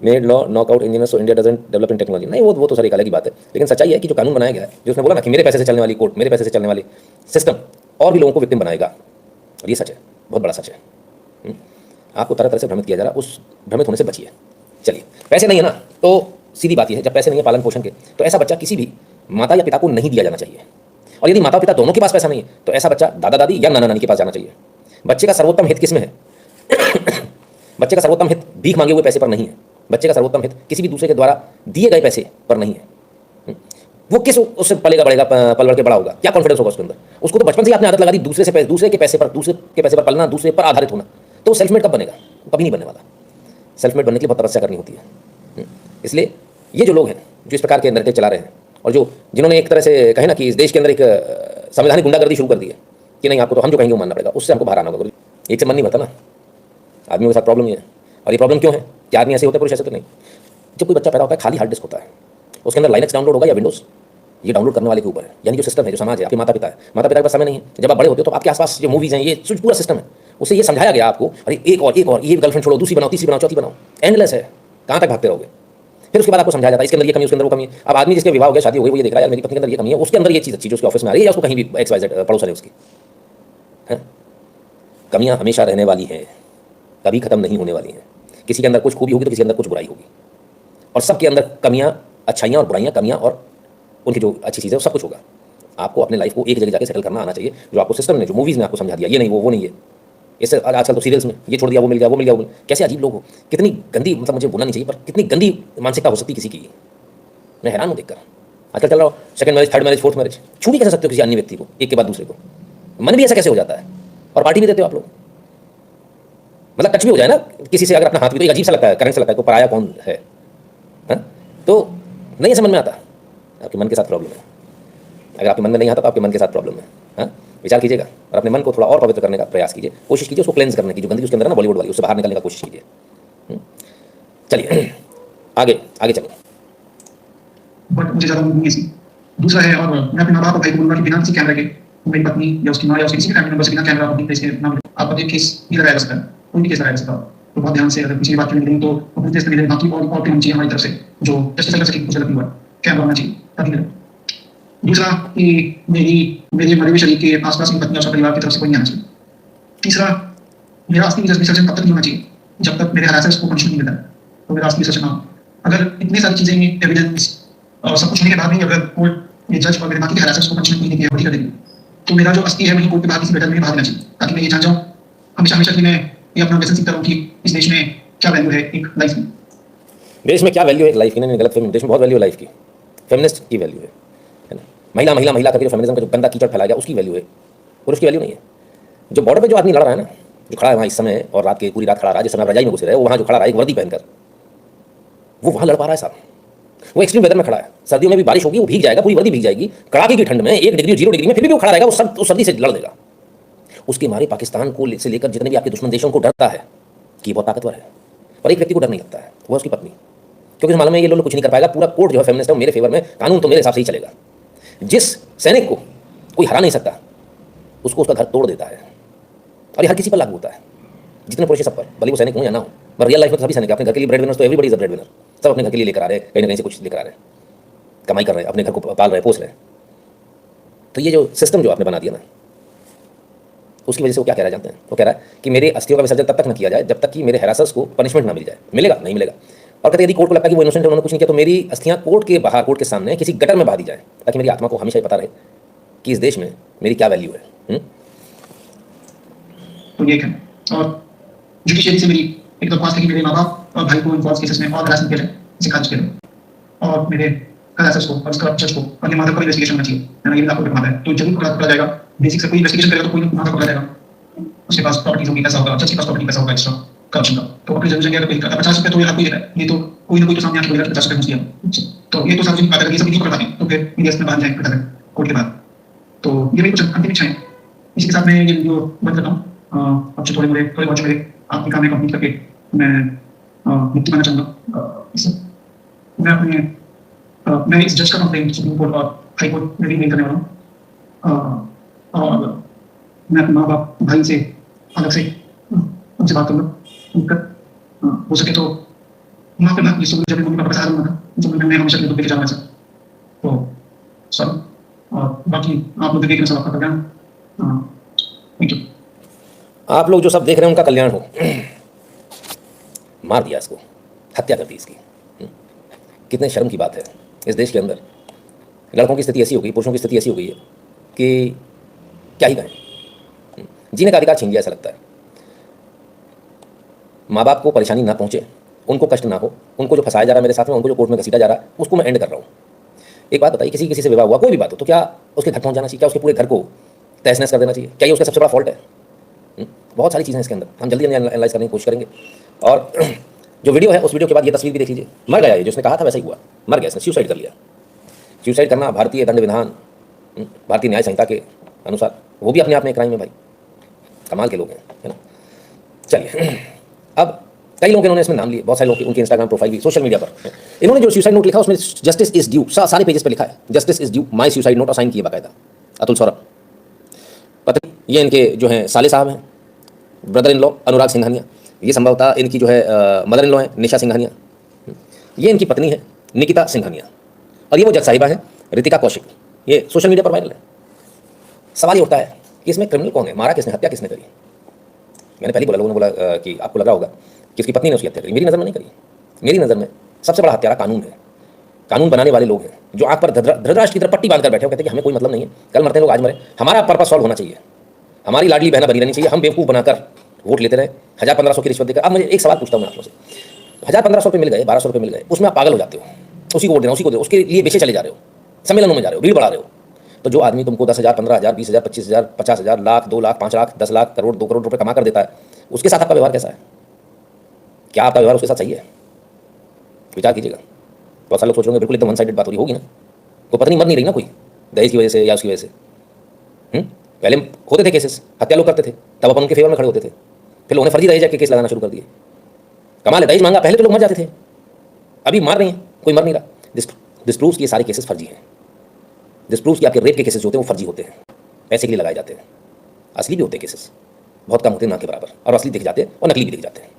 made law knockout engineer, so India doesn't develop in technology. नहीं, वो तो सर एक अलग ही बात है। लेकिन सच्चाई है कि जो कानून बनाया गया है, जो उसने बोला ना कि मेरे पैसे से चलने वाली कोर्ट, मेरे पैसे से चलने वाली सिस्टम और भी लोगों को विक्टिम बनाएगा, और ये सच है, बहुत बड़ा सच है। आपको तरह तरह से भ्रमित किया जा रहा है, उस भ्रमित होने से बचिए। चलिए, पैसे नहीं है ना, तो सीधी बात यह है, जब पैसे नहीं है पालन पोषण के, तो ऐसा बच्चा किसी भी माता या पिता को नहीं दिया जाना चाहिए। और यदि माता पिता दोनों के पास पैसा नहीं है, तो ऐसा बच्चा दादा दादी या नाना नानी के पास जाना चाहिए। बच्चे का सर्वोत्तम हित किसमें है? बच्चे का सर्वोत्तम हित भीख मांगे हुए पैसे पर नहीं है। बच्चे का सर्वोत्तम हित किसी भी दूसरे के द्वारा दिए गए पैसे पर नहीं है। वो किस उससे पलेगा बढ़ेगा, पल बढ़ के बड़ा होगा, क्या कॉन्फिडेंस होगा उसके अंदर? उसको तो बचपन से ही आपने आदत लगा दी दूसरे के पैसे पर पलना, दूसरे पर आधारित होना। तो सेल्फ मेड कब बनेगा? कभी नहीं बनने वाला। सेल्फ मेड बनने के लिए बहुत तपस्या करनी होती है। इसलिए ये जो लोग हैं जो इस प्रकार के नैरेटिव चला रहे हैं, और जिन्होंने एक तरह से कहे ना कि इस देश के अंदर एक संवैधानिक गुंडागर्दी शुरू कर दी है कि नहीं आपको तो हम जो कहेंगे वो मानना पड़ेगा, उससे हमको बाहर आना होगा। एक से मन नहीं भरता ना, आदमियों के साथ प्रॉब्लम ये है। और ये प्रॉब्लम क्यों है? क्या आदमी ऐसे होते हैं, पुरुष ऐसे तो नहीं। जब कोई बच्चा पैदा होता है, खाली हार्ड डिस्क होता है, उसके अंदर लाइनक्स डाउनलोड होगा या विंडोज, ये डाउनलोड करने वाले के ऊपर है। यानी जो सिस्टम है, जो समाज है, आपके माता पिता है, माता पिता के पास समय नहीं है। जब आप बड़े होते हो तो आपके आसपास जो मूवीज हैं, ये पूरा सिस्टम है, उससे ये समझाया गया आपको, अरे एक और ये गर्लफ्रेंड छोड़ो, दूसरी बनाओ, तीसरी बनाओ, चौथी बनाओ, एंडलेस है, कहाँ तक भागते रहोगे? फिर उसके बाद आपको समझाया जाता है इसके अंदर ये कमी, उसके अंदर वो कमी है। अब आदमी जिसके विवाह हो गया, शादी हो गई, वो ये देख रहा है यार मेरी पत्नी के अंदर ये कमी है, उसके अंदर ये चीज़ अच्छी जो उसके ऑफिस में आ रही है, या उसको कहीं भी XYZ पड़ोसन है उसकी है। कमियां हमेशा रहने वाली हैं, कभी खत्म नहीं होने वाली हैं। किसी के अंदर कुछ खूबी होगी तो किसी के अंदर कुछ बुराई होगी, और सबके अंदर कमियां, अच्छाइयां और बुराइयां, कमियां और उनकी जो अच्छी चीज़ है वो सब कुछ होगा। आपको अपने लाइफ को एक जगह जाके सेटल करना आना चाहिए, जो आपको सिस्टम ने, जो मूवीज़ ने आपको समझा दिया, ये नहीं वो नहीं है। इससे आजकल तो सीरियल्स में ये छोड़ दिया, वो मिल गया, वो मिल गया, कैसे अजीब लोग हो, कितनी गंदी, मतलब मुझे बोलना नहीं चाहिए, पर कितनी गंदी मानसिकता हो सकती किसी की। मैं हैरान हूँ देखकर। आजकल चल रहा हो second marriage, third marriage, fourth marriage, छू भी कैसे सकते हो किसी अन्य व्यक्ति को एक के बाद दूसरे को? मन भी ऐसा कैसे हो जाता है? और पार्टी भी देते हो आप लोग। मतलब टच भी हो जाए ना किसी से अगर अपना हाथ भी, तो एक अजीब सा लगता है, करंट सा लगता है, को पराया कौन है? हाँ? तो नहीं ऐसे मन में आता, आपके मन के साथ प्रॉब्लम है। अगर आपके मन में नहीं आता तो आपके मन के साथ प्रॉब्लम है। हाँ, विचार कीजिएगा और अपने मन को थोड़ा और पवित्र करने का प्रयास कीजिए, कोशिश कीजिए उसको क्लेंस करने की, जो गंदगी उसके अंदर है ना बॉलीवुड वाली, उससे बाहर निकलने का कोशिश कीजिए। चलिए आगे आगे चलिए। बट मुझे ज़्यादा उम्मीद नहीं है इसकी। दूसरा है, और मैं अपने माँ बाप और भाई को बोलूँगा कि बिना किसी कैमरे के मेरी पत्नी या उसकी माँ या उसके किसी भी फैमिली मेंबर से बिना कैमरा अपनी प्लेस के ना मिले। आप एक केस नहीं लगाया जा सकता है, कोई भी केस लगाया जा सकता है, तो बहुत ध्यान से अगर किसी बात मिलेंगे तो अपने प्लेस पे मिले, बाकी और टीम चाहिए हमारी तरफ से जो जस्टिस कर सके, कुछ गलत नहीं हुआ, कैमरा होना चाहिए तभी मिले। दूसरा कि मेरे मरे हुए शरीर के आसपास की पत्नी और परिवार की तरफ से कोई नहीं आना चाहिए। तीसरा, मेरा अस्थि विसर्जन तब तक नहीं होना चाहिए जब तक मेरे हरासर्स को पनिशमेंट नहीं मिलता, तो मेरा अस्थि विसर्जन ना हो। अगर इतनी सारी चीजें, एविडेंस और सब कुछ होने के बाद भी अगर कोर्ट ये जज और मेरे बाकी के हरासर्स को पनिशमेंट नहीं देगी, कर देगी, तो मेरा जो अस्थि है वही कोर्ट के बाहर किसी बेटर में बाहर देना चाहिए, ताकि मैं ये जान जाऊँ हमेशा हमेशा कि मैं ये अपना लेसन सीखता रहूँ कि इस देश में क्या वैल्यू है एक लाइफ में। देश में क्या वैल्यू है लाइफ की? नहीं, गलत फहमी। देश में बहुत वैल्यू है लाइफ की, फेमिनिस्ट की वैल्यू है ना। महिला महिला महिला करके जो फेमिनिज्म का जो गंदा कीचड़ फैलाया गया उसकी वैल्यू है, पुरुष की वैल्यू नहीं है। जो बॉर्डर पे जो आदमी लड़ रहा है ना, जो खड़ा है वहाँ इस समय और रात के पूरी रात खड़ा रहा है, जिस समय रजाई में घुसे रहे, वो वहाँ जो खड़ा रहा है एक वर्दी पहनकर, वो वहाँ लड़ पा रहा है साहब। वो एक्सट्रीम वेदर में खड़ा है, सर्दियों में भी बारिश होगी, वो भीग जाएगा, पूरी वर्दी भीग जाएगी, कड़ाके की ठंड में 1 डिग्री 0 डिग्री में, फिर भी वो खड़ा रहेगा, वो सर्दी से लड़ देगा। उसके मारे पाकिस्तान को से लेकर जितने भी आपके दुश्मन देशों को डरता है कि बहुत ताकतवर है, पर एक व्यक्ति को डर नहीं लगता है, वो उसकी पत्नी, क्योंकि उसे मालूम है ये लोग कुछ नहीं कर पाएगा। पूरा कोर्ट जो है फेमिनिस्ट है, मेरे फेवर में, कानून तो मेरे हिसाब से ही चलेगा। जिस सैनिक को कोई हरा नहीं सकता उसको उसका घर तोड़ देता है, और ये हर किसी पर लागू होता है, जितने पुरुष सब पर, भले वो सैनिक हो या ना हो। पर रियल लाइफ में तो सभी सैनिक अपने घर के लिए ब्रेड विनर्स, तो everybody is a bread winner. सब अपने घर के लिए लेकर आ रहे हैं, कहीं ना कहीं से कुछ लेकर आ रहे हैं, कमाई कर रहे हैं, अपने घर को पाल रहे हैं, पोस रहे हैं। तो ये जो सिस्टम जो आपने बना दिया ना, उसकी वजह से वो क्या कह रहा है जानते हैं? वो कह रहा है कि मेरे अस्थियों का विसर्जन तब तक न किया जाए जब तक कि मेरे हैरासर्स को पनिशमेंट ना मिल जाए। मिलेगा? नहीं मिलेगा। और कहते यदि कोर्ट को लगता है कि वो इनोसेंट है, उन्होंने कुछ नहीं किया, तो मेरी अस्थियां कोर्ट के बाहर, कोर्ट के सामने किसी गटर में बहा दी जाए, ताकि मेरी आत्मा को हमेशा ही पता रहे कि इस देश में मेरी क्या वैल्यू है। तो ये है। और जुडिशियरी से मेरी एक दरख्वास्त है कि मेरे माँ बाप और भाई को इन्फॉर्स केसेस में और हरासमेंट किया जाए, इसे खारिज किया जाए, और मेरे हरासर्स को और इसका जज को और ये माधव को इन्वेस्टिगेशन होना चाहिए, है ना, ये आपको मानता है तो जरूर पकड़ा जाएगा। बेसिक से कोई इन्वेस्टिगेशन करेगा तो कोई माधव पकड़ा जाएगा, उसके पास प्रॉपर्टीज होगी, पैसा होगा, जज के पास प्रॉपर्टी पैसा होगा एक्स्ट्रा करप्शन का, तो अपनी जरूर अगर कोई 50 रुपये तो ये आपको ही देता है, ये तो कोई ना कोई तो सामने आके बोलेगा 50 रुपये मुझे दिया, तो ये तो सार्वजनिक बात है। ये सब नहीं पकड़ पाते तो फिर मीडिया में बाहर जाएंगे पकड़ा कोर्ट के बाद। तो ये मेरी कुछ अंतिम इच्छा है। इसी के साथ मैं ये वीडियो बंद करता हूँ। अब थोड़े बहुत मेरे आपके काम में कंप्लीट करके मैं मुक्ति पाना चाहूँगा। इससे मैं इस जज का कंप्लेंट सुप्रीम कोर्ट और हाई कोर्ट में भी नहीं करने वाला हूँ, और मैं अपने माँ बाप भाई से अलग से उनसे बात करूँगा। हो सके तो माफ करना, जिस जब मम्मी पापा के साथ था, जब मैं हमेशा दुख देखे जाना सर, तो सर, और बाकी आप लोग देखने सब आपका कल्याण। Thank you. आप लोग जो सब देख रहे हैं उनका कल्याण हो। मार दिया इसको, हत्या कर दी इसकी। कितने शर्म की बात है इस देश के अंदर। लड़कों की स्थिति ऐसी हो गई, पुरुषों की स्थिति ऐसी हो गई है कि क्या ही कहें। जीने का अधिकार छीन लिया ऐसा लगता है। माँ बाप को परेशानी ना पहुँचे, उनको कष्ट ना हो, उनको जो फंसाया जा रहा है मेरे साथ में, उनको जो कोर्ट में घसीटा जा रहा है, उसको मैं एंड कर रहा हूँ। एक बात बताइए, किसी से विवाह हुआ, कोई भी बात हो, तो क्या उसके घर पहुँच जाना चाहिए? क्या उसके पूरे घर को तहस नहस कर देना चाहिए? क्या ये उसका सबसे बड़ा फॉल्ट है? बहुत सारी चीज़ें इसके अंदर, हम जल्दी एनालाइज करने की कोशिश करेंगे। और जो वीडियो है, उस वीडियो के बाद ये तस्वीर भी देख लीजिए। मर गया ये, जो उसने कहा था वैसा ही हुआ, मर गया, इसने सुसाइड कर लिया। सुसाइड करना भारतीय दंड विधान, भारतीय न्याय संहिता के अनुसार वो भी अपने आप में क्राइम है भाई। कमाल के लोग हैं, है ना। चलिए, अब कई लोगों ने इसमें नाम लिए, बहुत सारे लोग, उनकी इंस्टाग्राम प्रोफाइल भी, सोशल मीडिया पर इन्होंने जो सुसाइड नोट लिखा उसमें जस्टिस इज ड्यू, सारे पेजेस पर लिखा है justice is due, my suicide note assign किए बाकायदा अतुल सौरभ। पता ये इनके जो हैं साले साहब हैं, ब्रदर इन लॉ अनुराग सिंघानिया, ये संभवतः इनकी जो है मदर इन लॉ है निशा सिंघानिया, ये इनकी पत्नी है निकिता सिंघानिया, और ये वो जज साहिबा है रितिका कौशिक। ये सोशल मीडिया पर वायरल है। सवाल ये उठता है कि इसमें क्रिमिनल कौन है, मारा किसने, हत्या किसने करी? मैंने पहले बोला, लोगों ने बोला कि आपको लग रहा होगा कि उसकी पत्नी ने उसकी हत्या करी। मेरी नज़र में नहीं करी। मेरी नज़र में सबसे बड़ा हत्यारा कानून है। कानून बनाने वाले लोग हैं जो आँख पर धृतराष्ट्र की तरफ पट्टी बांध कर बैठे हो, कहते हैं कि हमें कोई मतलब नहीं है, कल मरते हैं लोग, आज मरे, हमारा पर्पस सॉल्व होना चाहिए, हमारी लाडली बहना बनी रहनी चाहिए, हम बेवकूफ़ बनाकर वोट लेते रहे 1000-1500 की रिश्वत देकर। अब मुझे एक सवाल पूछता हूँ मैं आप लोगों से, 1000-1500 रुपये मिल गए, 1200 रुपये मिल गए, उसमें आप पागल हो जाते हो, उसी को वोट देना, उसी को दे, उसके लिए बेचे चले जा रहे हो, सम्मेलनों में जा रहे हो, भीड़ बढ़ा रहे हो। तो जो आदमी तुमको 10,000, 15,000, 20,000, 25,000, 50,000, लाख, 2 लाख, 5 लाख, 10 लाख, करोड़, 2 करोड़ रुपए कमा कर देता है, उसके साथ आपका व्यवहार कैसा है? क्या आपका व्यवहार उसके साथ सही है? विचार कीजिएगा। बहुत सारे लोग सोच रहे होंगे बिल्कुल एकदम वन साइडेड बात हो रही होगी ना, कोई पत्नी मर नहीं रही ना कोई दहेज की वजह से या उसकी वजह से। पहले होते थे केसेस, हत्या लोग करते थे, तब अपन उनके फेवर में खड़े होते थे, फिर लोगों ने फर्जी दहेज के केस लगाना शुरू कर दिए। कमाल है, दहेज मांगा, पहले तो लोग मर जाते थे, अभी मार रहे हैं, कोई मर नहीं रहा। दिस प्रूव्स कि ये सारे केसेस फर्जी हैं। दिस प्रूव्स कि आपके रेप के केसेस जो होते हैं वो फर्जी होते हैं, पैसे के लिए लगाए जाते हैं। असली भी होते हैं केसेस, बहुत कम होते हैं, ना के बराबर, और असली दिख जाते हैं और नकली भी दिख जाते हैं,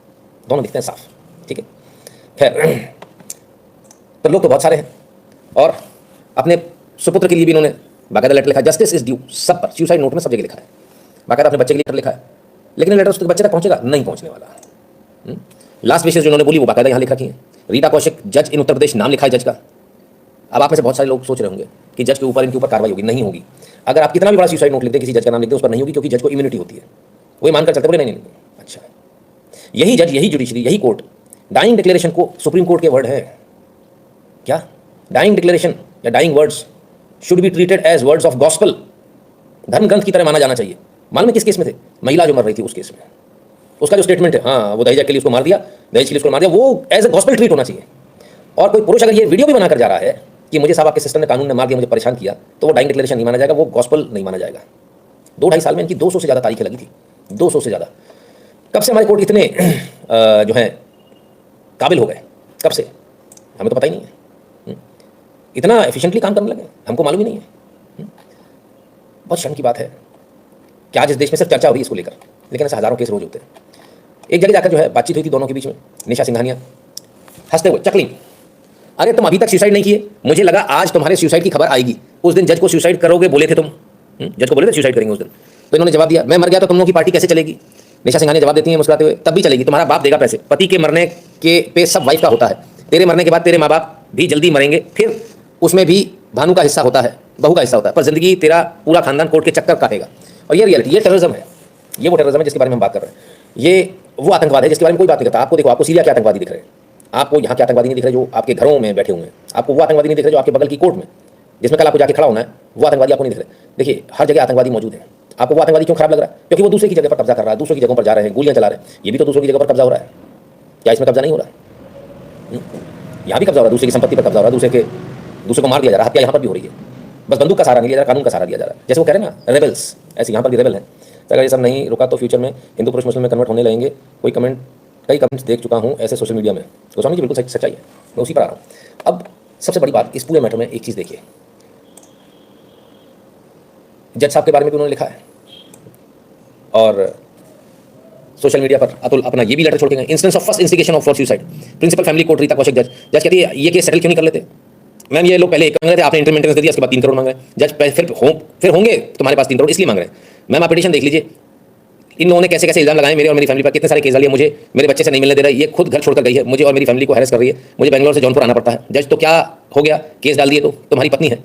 दोनों दिखते हैं साफ। ठीक है, खैर तो लोग तो बहुत सारे हैं, और अपने सुपुत्र के लिए भी इन्होंने बाकायदा लेटर लिखा, जस्टिस इज ड्यू, सब पर, सुसाइड नोट में सब जगह लिखा है, बाकायदा अपने बच्चे के लिए लेटर लिखा है। लेकिन लेटर उसके बच्चे तक पहुंचेगा नहीं, पहुंचने वाला। लास्ट विशेष जो उन्होंने बोली वो बाकायदा यहाँ लिख रखी है। रीटा कौशिक, जज इन उत्तर प्रदेश, नाम लिखा है जज का। अब आप में से बहुत सारे लोग सोच रहे होंगे कि जज के ऊपर, इनके ऊपर कार्रवाई होगी, नहीं होगी। अगर आप कितना भी बड़ा सुसाइड नोट लिखते हैं, किसी जज का नाम लिखते हैं, उस पर नहीं होगी, क्योंकि जज को इम्यूनिटी होती है, वही मानकर चलते, बोले नहीं। अच्छा, यही जज, यही जुडिशरी, यही कोर्ट, डाइंग डिक्लेरेशन को, सुप्रीम कोर्ट के वर्ड है क्या, डाइंग डिक्लेरेशन या dying words should be treated as words of gospel, धर्म ग्रंथ की तरह माना जाना चाहिए। मालूम है किस केस में थे? महिला जो मर रही थी उस केस में, उसका जो स्टेटमेंट है, हाँ वो दहेज के लिए उसको मार दिया, दहेज के लिए उसको मार दिया, वो एज ए गॉस्पल ट्रीट होना चाहिए। और कोई पुरुष अगर ये वीडियो भी बनाकर जा रहा है कि मुझे साहब आपके सिस्टर ने, कानून ने मार दिया, मुझे परेशान किया, तो वो डाइंग डिक्लेरेशन नहीं माना जाएगा, वो गॉस्पल नहीं माना जाएगा। 2-2.5 साल में इनकी 200 से ज़्यादा तारीखें लगी थी, 200 से ज़्यादा। कब से हमारे कोर्ट इतने जो हैं काबिल हो गए, कब से हमें तो पता ही नहीं है। इतना एफिशिएंटली काम करने लगे, हमको मालूम ही नहीं है। बहुत शर्म की बात है कि आज इस देश में सिर्फ चर्चा हो रही है इसको लेकर, लेकिन ऐसे हज़ारों केस रोज होते हैं। एक जगह जाकर जो है बातचीत हुई थी दोनों के बीच में, निशा सिंघानिया हंसते हुए, चकली, अरे तुम अभी तक सुसाइड नहीं किए, मुझे लगा आज तुम्हारे सुसाइड की खबर आएगी। उस दिन जज को सुसाइड करोगे बोले थे तुम, जज को बोले थे सुसाइड करेंगे उस दिन, तो इन्होंने जवाब दिया मैं मर गया तो तुम लोगों की पार्टी कैसे चलेगी। निशा सिंघानिया जवाब देती है मुस्कुराते हुए, तब भी चलेगी, तुम्हारा बाप देगा पैसे, पति के मरने के पे सब वाइफ का होता है, तेरे मरने के बाद तेरे माँ बाप भी जल्दी मरेंगे, फिर उसमें भी भानु का हिस्सा होता है, बहू का हिस्सा होता है, पर जिंदगी तेरा पूरा खानदान कोर्ट के चक्कर काटेगा। और ये रियलिटी, ये टेररिज्म है, ये वो टेररिज्म है जिसके बारे में हम बात कर रहे हैं। ये वो आतंकवाद है जिसके बारे में कोई बात नहीं करता। आपको देखो, आपको सीरिया के आतंकवादी दिख रहे हैं, आपको यहाँ के आतंकवादी नहीं दिख रहे जो आपके घरों में बैठे हुए हैं, आपको वो आतंकवादी नहीं दिख रहे जो आपके बगल की कोर्ट में, जिसमें कल आपको जाके खड़ा होना है, वो आतंकवादी आपको नहीं दिख रहे। देखिए हर जगह आतंकवादी मौजूद है। आपको वो आतंकवादी क्यों खराब लग रहा है? क्योंकि वो दूसरे की जगह पर कब्जा कर रहा है, दूसरों की जगहों पर जा रहे हैं, गोलियां चला रहे हैं। ये भी तो दूसरों की जगह पर कब्जा हो रहा है, क्या इसमें कब्जा नहीं हो रहा? यहाँ भी कब्जा हो रहा है, दूसरे की संपत्ति पर कब्जा हो रहा है, दूसरे को मार दिया जा रहा है, हत्या यहाँ पर भी हो रही है। बस बंदूक का सहारा नहीं लिया जा रहा, कानून का सहारा दिया जा रहा है। जैसे वो कह रहे हैं ना रेबल्स, ऐसे यहाँ पर भी रेबल है। तो अगर ये सब नहीं रुका तो फ्यूचर में हिंदू पुरुष मुस्लिम में कन्वर्ट होने लगेंगे। कई कमेंट्स देख चुका हूँ ऐसे सोशल मीडिया में, गोस्वामी जी बिल्कुल सच्चाई है, मैं उसी पर आ रहा हूँ। अब सबसे बड़ी बात इस पूरे मैटर में एक चीज़ देखिए, जज साहब के बारे में भी उन्होंने लिखा है, और सोशल मीडिया पर अतुल अपना ये भी लेटर छोड़ के गए, instance of first instigation of for suicide, principal family court Rita Kaushik जज कहती है ये केस सेटल क्यों नहीं कर लेते मैम? ये लोग पहले 1 मांग रहे थे, आपने इंटरमेंटेनेंस दे दिया, उसके बाद 3 करोड़ मांग रहे हैं। जज फिर होंगे तुम्हारे पास 3 करोड़ इसलिए मांग रहे हैं। मैम आप पिटीशन देख लीजिए, इन लोगों ने कैसे कैसे इल्जाम लगाए मेरे और मेरी फैमिली पर, कितने सारे केस डालिए, मुझे मेरे बच्चे से नहीं मिलने दे रहा है, ये खुद घर छोड़कर गई है, मुझे और मेरी फैमिली को हैरेस कर रही है, मुझे बेंगलोर से जौनपुर आना पड़ता है। जज तो क्या हो गया, केस डाल दिए तो तुम्हारी पत्नी है।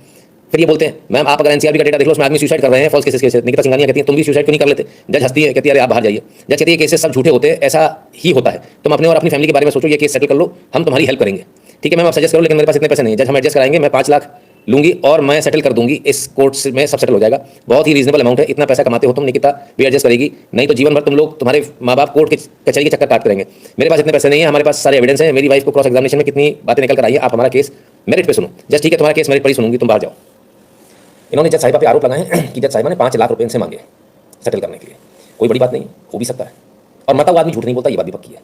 फिर ये बोलते हैं मैम आप अगर एनसीआरबी का डेटा देख लो, उसमें आदमी सुसाइड कर रहे हैं, फॉल्स केसेस के। निकिता सिंघानिया कहती है तुम भी सुसाइड क्यों नहीं कर लेते? जज हंसती है, कहती है अरे आप बाहर जाइए। जज कहती है केसेस सब झूठे होते हैं, ऐसा ही होता है, तुम अपने और अपनी फैमिली के बारे में सोचो, ये केस सेटल कर लो, हम तुम्हारी हेल्प करेंगे। ठीक है मैम आप सजेस्ट करो, लेकिन मेरे पास इतने पैसे नहीं है। जज हम एडजस्ट कराएंगे, मैं 5 लाख लूंगी और मैं सेटल कर दूंगी, इस कोर्ट में सब सेटल हो जाएगा, बहुत ही रीजनेबल अमाउंट है, इतना पैसा कमाते हो तुम, निकिता भी एडजस्ट करेगी, नहीं तो जीवन भर तुम लोग, तुम्हारे माँ बाप कोर्ट के कचहरी के चक्कर काटते रहेंगे। मेरे पास इतने पैसे नहीं है, हमारे पास सारे एविडेंस है, मेरी वाइफ को क्रॉस एग्जामिनेशन में कितनी बातें निकल कर आई है, आप हमारा केस मेरिट पे सुनो। जज ठीक है तुम्हारा केस मेरिट पर ही सुनूंगी, तुम बाहर जाओ। इन्होंने जज साहिबा पे आरोप लगाए हैं कि जज साहिबा ने 5 लाख रुपए इनसे मांगे सेटल करने के लिए। कोई बड़ी बात नहीं, हो भी सकता है, और मता हुआ आदमी झूठ नहीं बोलता, ये बात भी पक्की है।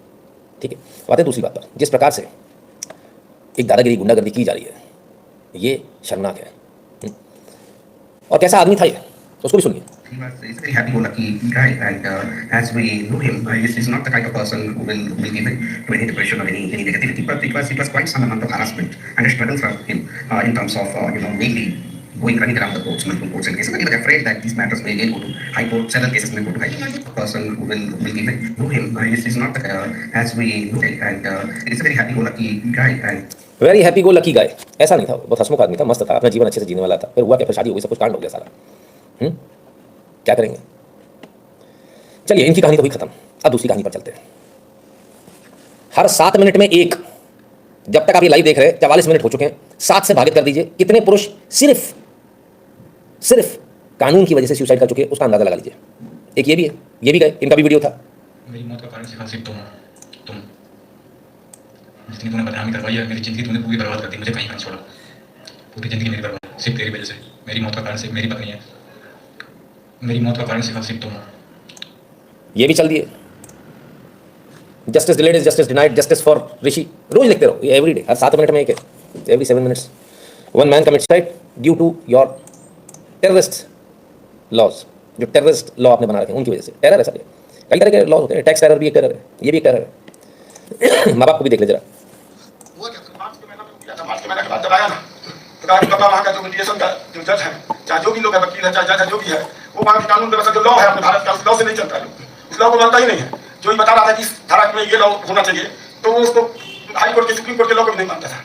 ठीक है, बात है दूसरी बात पर, जिस प्रकार से एक दादागिरी गुंडागर्दी की जा रही है, ये शर्मनाक है। और कैसा आदमी था ये, उसको भी सुनिए। He was he's a very happy-go-lucky guy, and as we know him, he's not the kind of person who will give in to any depression or any negativity. But it was quite some amount of harassment and a struggle for him in terms of mainly running around the courts, multiple courts and cases. And he was afraid that these matters may again go to high court. Several cases may go to high court. The person who will give in know him, he's not the as we know him, and he's a very happy-go-lucky guy. And very happy go lucky guy, ऐसा नहीं था, बहुत हंसमुख आदमी था, मस्त था, अपना जीवन अच्छे से जीने वाला था। फिर हुआ क्या, फिर शादी हो गई, सब कुछ कांड हो गया सारा। क्या करेंगे? चलिए इनकी कहानी तो हुई खत्म, अब दूसरी कहानी पर चलते हैं। हर 7 मिनट में एक जब तक आप ये लाइव देख रहे हैं 44 मिनट हो चुके हैं, 7 से भागित कर दीजिए कितने पुरुष सिर्फ कानून की वजह से सुसाइड कर चुके हैं, उसका अंदाजा लगा लीजिए। एक ये भी है, ये भी गए, इनका भी वीडियो था। मेरी मौत का कारण सिर्फ तुम जितनी तूने बदनामी करवाई है, मेरी जिंदगी तूने पूरी बर्बाद कर दी, मुझे कहीं नहीं छोड़ा, पूरी जिंदगी मेरी बर्बाद सिर्फ तेरी वजह से। मेरी मौत का कारण सिर्फ मेरी पत्नी है, मेरी मौत का कारण सिर्फ तुम। ये भी चल दिए, justice delayed is justice denied, justice for Rishi, रोज लिखते रहो, ये एवरीडे, हर 7 मिनट में एक है, every 7 minutes. One man commit suicide due to your terrorist laws, जो टेररिस्ट लॉ आपने बना रखे हैं उनकी वजह से। टेरर है सर, कई तरह के लॉज होते हैं, टैक्स टेरर भी एक टेरर है, ये भी एक टेरर है। माँ बाप को भी देख ले जरा। मार्च के महीने के बाद जब आया ना, तो कहा कि पापा वहाँ का जो मीडिएशन का जो जज है, चाहे जो भी लोग है, वकील है, चाहे जज है, जो भी है, वो वहाँ की कानून व्यवस्था जो लॉ है अपने भारत का, उस लॉ से नहीं चलता है, उस लॉ को मानता ही नहीं है। जो ही बता रहा था कि इस धारा में ये लॉ होना चाहिए, तो वो उसको हाई कोर्ट के, सुप्रीम कोर्ट के लॉ को भी नहीं मानता था।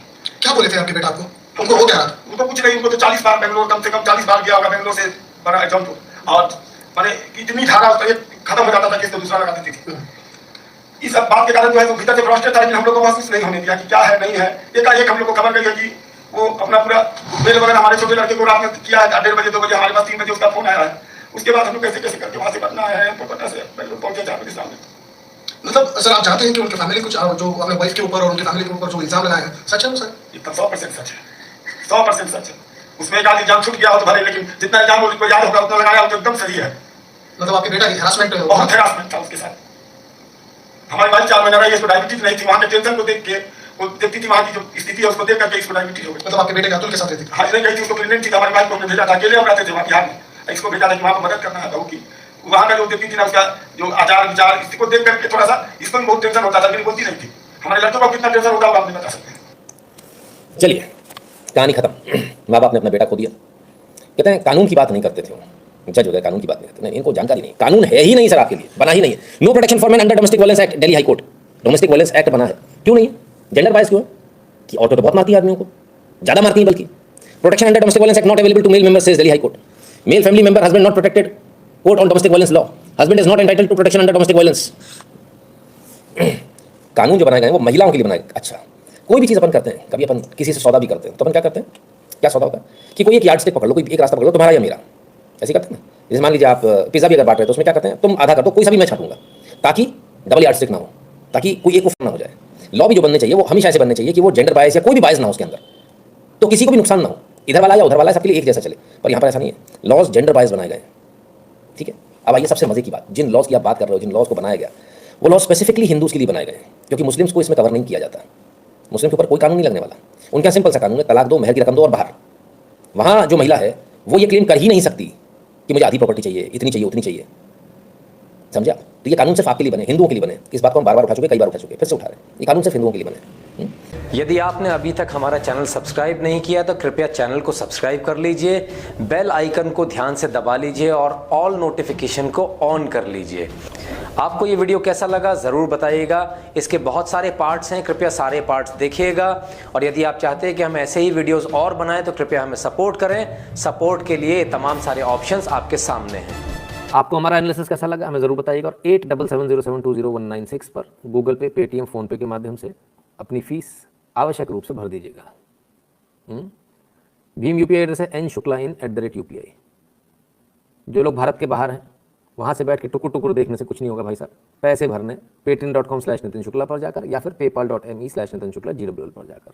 क्या बोले थे आपके बेटा आपको? उनको हो गया? उनको कुछ नहीं, उनको तो 40 बार बेंगलोर, कम से कम 40 बार गया होगा बेंगलोर से बड़ा जौनपुर, और माने इतनी धारा उसका ये खत्म हो जाता था कि इसको दूसरा लगा देती थी। इस सब बात के कारण जो है तो भीतर से फ्रस्ट्रेट था, लेकिन हम लोग को महसूस नहीं होने दिया कि क्या है नहीं है। एकाएक हम लोग को खबर गई है कि वो अपना पूरा मेल वगैरह हमारे छोटे लड़के को रात में किया है, 1:30 बजे 2 बजे, हमारे पास 3 बजे उसका फोन आया है। उसके बाद हम लोग कैसे कैसे करके वहाँ से पटना आए हैं, पटना से बेंगलोर पहुंचे 4 बजे सामने। मतलब सर आप चाहते हैं कि उनकी फैमिली कुछ जो अपने वाइफ के ऊपर और उनकी फैमिली के ऊपर जो इल्जाम लगाए हैं, सच है वो सर? एकदम 100% सच है, 100% सच है। उसमें एक आध इल्जाम छूट गया हो तो भले, लेकिन जितना इल्जाम उनको याद होगा उतना लगाया हो तो एकदम सही है। मतलब आपके बेटा हरासमेंट बहुत हरासमेंट था उसके साथ। हमारी वाइफ 4 महीना रही, इसको डायबिटीज नहीं थी, वहाँ के टेंशन को देख के वो देखती थी, वहाँ की जो स्थिति है उसको देख करके इसको डायबिटीज हो गई। मतलब आपके बेटे का अतुल के साथ रहती थी? हाँ, नहीं गई थी, उसको प्रेगनेंट थी, हमारी वाइफ को हमने भेजा था, अकेले हम रहते थे वहाँ बिहार में, इसको भेजा था कि वहाँ पर मदद करना है बहू की। वहाँ का जो देखती थी ना, उसका जो आचार विचार, इसको देख करके थोड़ा सा इसको भी बहुत टेंशन होता था, लेकिन बोलती नहीं थी। हमारे लड़कों को कितना टेंशन होता है आप नहीं बता सकते। चलिए कहानी खत्म। माँ बाप ने अपना बेटा खो दिया, कहते हैं कानून की बात नहीं करते थे, वो जज हो गए, कानून की बात नहीं करते। नहीं, इनको जानकारी नहीं, कानून है ही नहीं सर आपके लिए, बना ही नहीं है। No protection for man under domestic violence act, Delhi high court domestic violence act बना है, क्यों नहीं है? जेंडर बायस क्यों है? कि औरतें तो बहुत मारती है आदमियों को, ज़्यादा मारती है बल्कि। Protection under domestic violence act not available to male members, says Delhi high court. Male family member husband not protected, court on domestic violence law, husband is not entitled to protection under domestic violence. कानून जो बनाए गए हैं वो महिलाओं के लिए बनाए। अच्छा, कोई भी चीज़ अपन करते हैं, कभी अपन किसी से सौदा भी करते हैं तो अपन क्या करते हैं, क्या सौदा होता है कि कोई एक यार्ड स्टिक पकड़ लो, कोई एक रास्ता पकड़ लो, तुम्हारा या मेरा, ऐसे करते हैं ना। जैसे मान लीजिए आप पिज़्ज़ा भी अगर बांट रहे हैं तो उसमें क्या करते हैं, तुम आधा कर दो, कोई सा भी मैं छाटूंगा, ताकि डबल यार्ड स्टिक ना हो, ताकि कोई एक को ना हो जाए। लॉ भी जो बनने चाहिए वो हमेशा ऐसे बनने चाहिए कि वो जेंडर बायस या कोई भी बायस ना हो उसके अंदर, तो किसी को भी नुकसान ना हो, इधर वाला या उधर वाला सबके लिए एक जैसा चले। पर यहाँ पर ऐसा नहीं है, लॉज जेंडर बायस बनाए गए, ठीक है। अब आइए सबसे मजे की बात, जिन लॉज की आप बात कर रहे हो, जिन लॉज को बनाया गया, वो लॉज स्पेसिफिकली हिंदूज के लिए बनाए गए हैं, क्योंकि मुस्लिम्स को इसमें कवर नहीं किया जाता। मुस्लिम के ऊपर कोई कानून नहीं लगने वाला, उनका सिंपल सा कानून है, तलाक दो, महर की रकम दो और बाहर। वहाँ जो महिला है वो ये क्लेम कर ही नहीं सकती कि मुझे आधी प्रॉपर्टी चाहिए, इतनी चाहिए, उतनी चाहिए, समझा? तो ये कानून सिर्फ आपके लिए बने, हिंदुओं के लिए बने। इस बात को हम बार बार उठा चुके, कई बार उठा चुके, फिर से उठा रहे हैं। ये कानून सिर्फ हिंदुओं के लिए बने। यदि आपने अभी तक हमारा चैनल सब्सक्राइब नहीं किया तो कृपया चैनल को सब्सक्राइब कर लीजिए, बेल आइकन को ध्यान से दबा लीजिए और ऑल नोटिफिकेशन को ऑन कर लीजिए। आपको ये वीडियो कैसा लगा ज़रूर बताइएगा। इसके बहुत सारे पार्ट्स हैं, कृपया सारे पार्ट्स देखिएगा। और यदि आप चाहते हैं कि हम ऐसे ही वीडियोस और बनाएं तो कृपया हमें सपोर्ट करें। सपोर्ट के लिए तमाम सारे ऑप्शंस आपके सामने हैं। आपको हमारा एनालिसिस कैसा लगा हमें ज़रूर बताइएगा। और 8770720196 पर गूगल पे, पेटीएम, फ़ोनपे के माध्यम से अपनी फ़ीस आवश्यक रूप से भर दीजिएगा। भीम यूपीआई एड्रेस है n.shukla@UPI। जो लोग भारत के बाहर हैं वहाँ से बैठ के टुकुर टुकुर देखने से कुछ नहीं होगा भाई साहब। पैसे भरने paytm.com/nitin shukla पर जाकर या फिर paypal.me/nitin shukla GWL पर जाकर।